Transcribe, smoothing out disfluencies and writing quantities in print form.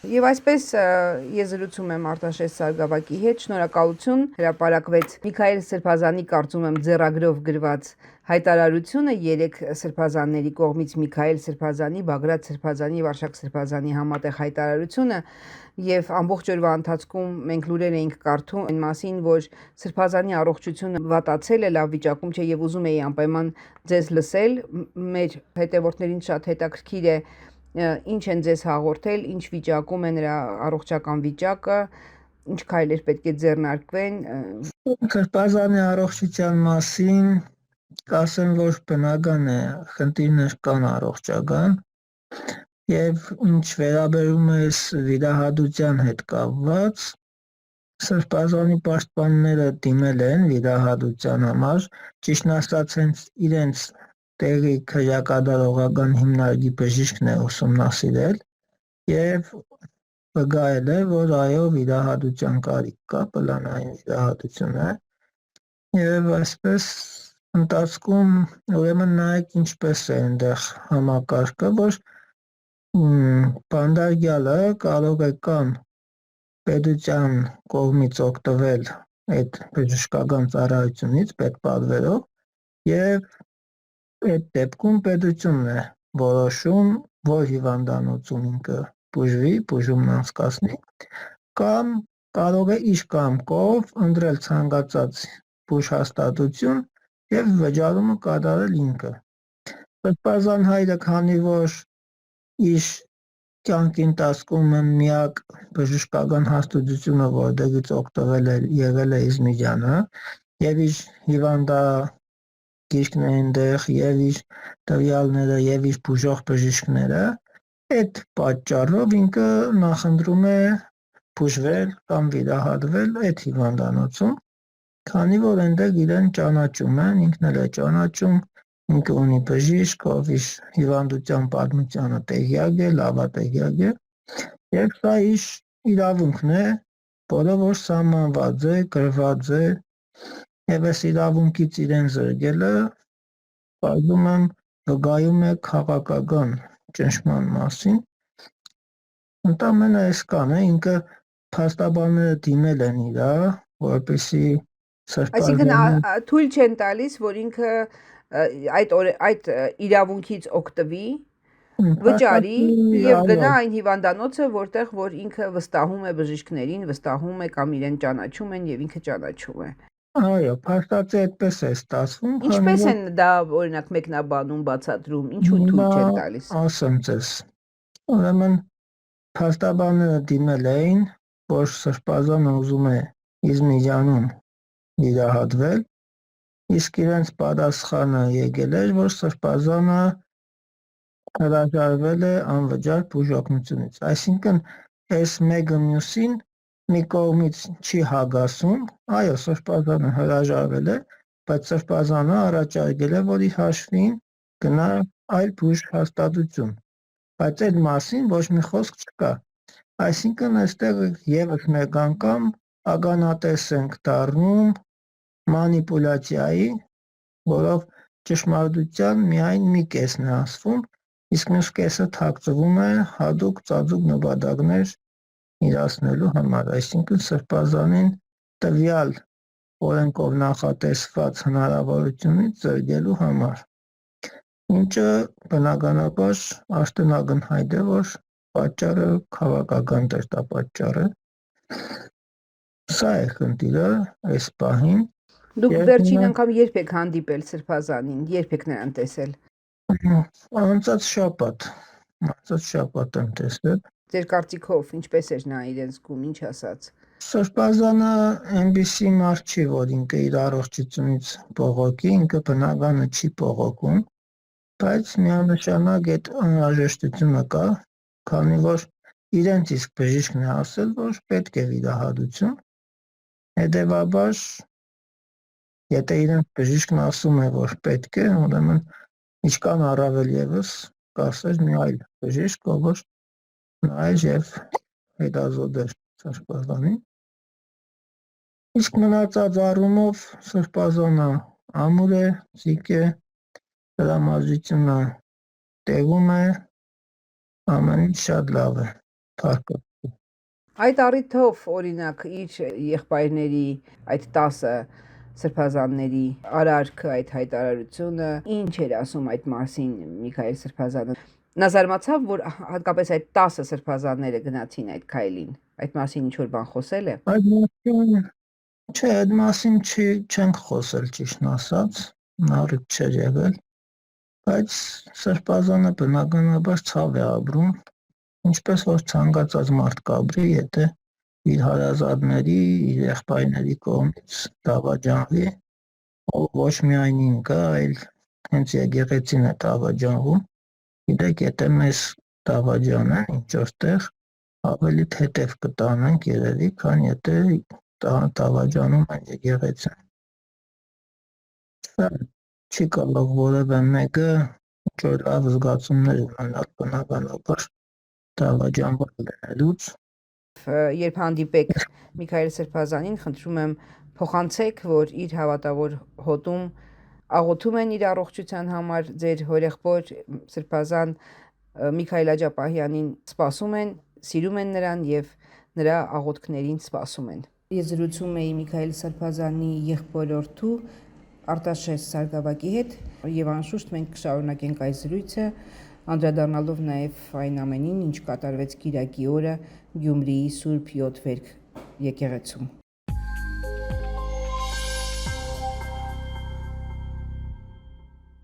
Եվ այսպես ես զրուցում եմ Արտաշես Սարգսակի հետ, շնորհակալություն, հրապարակվեց Միքայել Սրբազանի կարծում եմ ձեռագրով գրված հայտարարությունը 3 սրբազանների կողմից Միքայել Սրբազանի, Բագրատ Սրբազանի եւ Արշակ Սրբազանի համատեղ հայտարարությունը եւ ամբողջ օրվա ընթացքում մենք լուրեր էինք կարդում այն մասին, որ Սրբազանի առողջությունը վատացել է, լավ վիճակում չէ եւ ուզում էի անպայման ձեզ լսել, մեր հետևորդներին շատ հետաքրքիր է ինչ են ձեզ հաղորդել, ինչ վիճակում է նրա առողջական վիճակը, ինչ քայլեր պետք է ձեռնարկվեն։ Սրբազանի առողջության մասին կասեմ, որ բնական է, խնդիրներ կան առողջական եւ ինչ վերաբերում է վիրահատության հետ կապված, Սրբազանի պաշտպանները դիմել են վիրահատության համար, ճիշտն ասած իրենց տեղի քրեակատարողական հիմնարկի բժիշկն է ուսումնասիրել եւ վկայել է, որ այո վիրահատության կարիք կա, պլանային վիրահատություն է եւ այսպես ընթացքում ուրեմն նայեք ինչպես է այնտեղ համակարգը, որ բանդարգյալը կարող է կամ պետության կողմից օգտվել այդ բժշկական ծառայությունից պետպատվերով եւ այդ դեպքում պետությունն է որոշում, որ հիվանդանոցում ինքը բուժվի, բուժումն անցկացնի, կամ կարող է իր կամքով ընտրել ցանկացած բուժհաստատություն եւ վճարումը կատարել ինքը։ Սրբազան հայրը, քանի որ իր կյանքի ընթացքում միակ բժշկական հաստատությունը, որտեղից օգտվել է, եղել է Իզմիրյանը եւ իր հիվանդագիրքն է այնտեղ եւ իր տվյալները եւ իր բուժող բժիշկները, այդ պատճառով ինքը նախընտրում է բուժվել կամ վիրահատվել այդ հիվանդանոցում, քանի որ այնտեղ իրեն ճանաչում են, ինքն էլ է ճանաչում, ինքը ունի բժիշկ, ով իր հիվանդության պատմությանը տեղյակ է, լավատեղյակ է եւ սա իր իրավունքն է, որը որ սահմանված է, գրված է եւ այս իրավունքից իրեն զրկելը պարզում եմ վկայում է քաղաքական ճնշման մասին, ընդամենը այսքան է, ինքը փաստաբանները դիմել են իրա, որպեսզի Այսինքն թույլ չեն տալիս, որ ինքը այդ իրավունքից օգտվի, վճարի եւ գնա այն հիվանդանոցը, որտեղ որ ինքը վստահում է բժիշկներին, վստահում է կամ իրեն ճանաչում են եւ ինքը ճանաչում է։ Այո, փաստացի այդպես է ստացվում։ Ինչպես են դա օրինակ մեկնաբանում, բացատրում, ինչու թույլ չեն տալիս։ Ասեմ ձեզ։ Ուրեմն փաստաբանները դիմել էին, որ Սրբազանը ուզում է Իզմիրյանում վիրահատվել, իսկ իրենց պատասխանը եկել էր, որ Սրբազանը հրաժարվել է անվճար բուժօգնությունից։ Այսինքն այս մեկը մյուսին մի կողմից չի հագասում, այո, Սրբազանը հրաժարվել է, բայց Սրբազանը առաջարկել է, որ իր հաշվին գնա այլ բուժհաստատություն, բայց այդ մասին ոչ մի խոսք չկա։ Այսինքն այստեղ եւս մեկ անգամ ականատես ենք դառնում մանիպուլյացիայի, որով ճշմարտության միայն մի կեսն է ասվում, իսկ մյուս կեսը թաքցվում է հատուկ ծածուկ նպատակներ իրացնելու համար, այսինքն Սրբազանին տվյալ օրենքով նախատեսված հնարավորությունից զրկելու համար, ինչը բնականաբար աշտանագնահայտ է, որ պատճառը քաղաքական դրդապատճառ է, սա է խնդիրը այս պահին։ Դուք վերջին անգամ երբ եք հանդիպել Սրբազանին, երբ եք նրան տեսել։ Անցած շաբաթ եմ տեսել։ Ձեր կարծիքով ինչպես էր նա իրեն զգում, ինչ ասաց։ Սրբազանը այնպիսի մարդ չի, որ ինքը իր առողջությունից բողոքի, ինքը բնականը չի բողոքում, բայց միանշանակ այդ անհրաժեշտությունը կա, քանի որ իրենց իսկ բժիշկն է ասել, որ պետք է վիրահատություն, հետևաբար եթե իրենց բժիշկն ասում է, որ պետք է, ուրեմն ինչքան առավել եւս կասեր մի այլ բժիշկ, ով որ նայեր եւ հետազոտեր Սրբազանին։ Իսկ մնացած առումով Սրբազանը ամուր է, ծիկ է, դրամաշությունը տեղում է, ամեն ինչ շատ լավ է, փառք Այդ առիթով օրինակ իր եղբայրների այդ 10 սրբազանների արարքը, այդ հայտարարությունը ինչ էր ասում այդ մասին Միքայել Սրբազանը։ Նա զարմացավ, որ հատկապես այդ 10 սրբազանները գնացին այդ քայլին։ Այդ մասին ինչ որ բան խոսել է։ Այդ մասին չէ, այդ մասին չենք խոսել ճիշտն ասած, նարիք չէր եղել, բայց Սրբազանը բնականաբար ցավ է ապրում, ինչպես որ ցանկացած մարդ կապրի, եթե իր հարազատների, իր եղբայրների կողմից դավաճանվի, ով ոչ միայն ինքը, այլ հենց եկեղեցին է դավաճանվում։ Գիտեք, եթե մեզ դավաճանեն ինչ-որտեղ, ավելի թեթև կտանենք երևի, քան եթե դավաճանում են եկեղեցին։ Չի կարող որևէ մեկը ինչ-որ լավ զգացումներ ունենալ բնականաբար դավաճանված լինելուց։ Երբ հանդիպեք Միքայել Սրբազանին, խնդրում եմ փոխանցեք, որ իր հավատավոր հոտում աղոթում են իր առողջության համար, ձեր հորեղբոր Սրբազան Միքայել Աջապահյանին սպասում են, սիրում են նրան եւ նրա աղոթքներին սպասում են։ Ես զրուցում էի Միքայել Սրբազանի եղբորորդու Արտաշես Սարգսակի հետ եւ անշուշտ մենք կշարունակենք այս զրույցը, անդրադառնալով նաեւ այն ամենին, ինչ կատարվեց Կիրակի օրը Գյումրիի Սուրբ Յոթ Վերք եկեղեցում։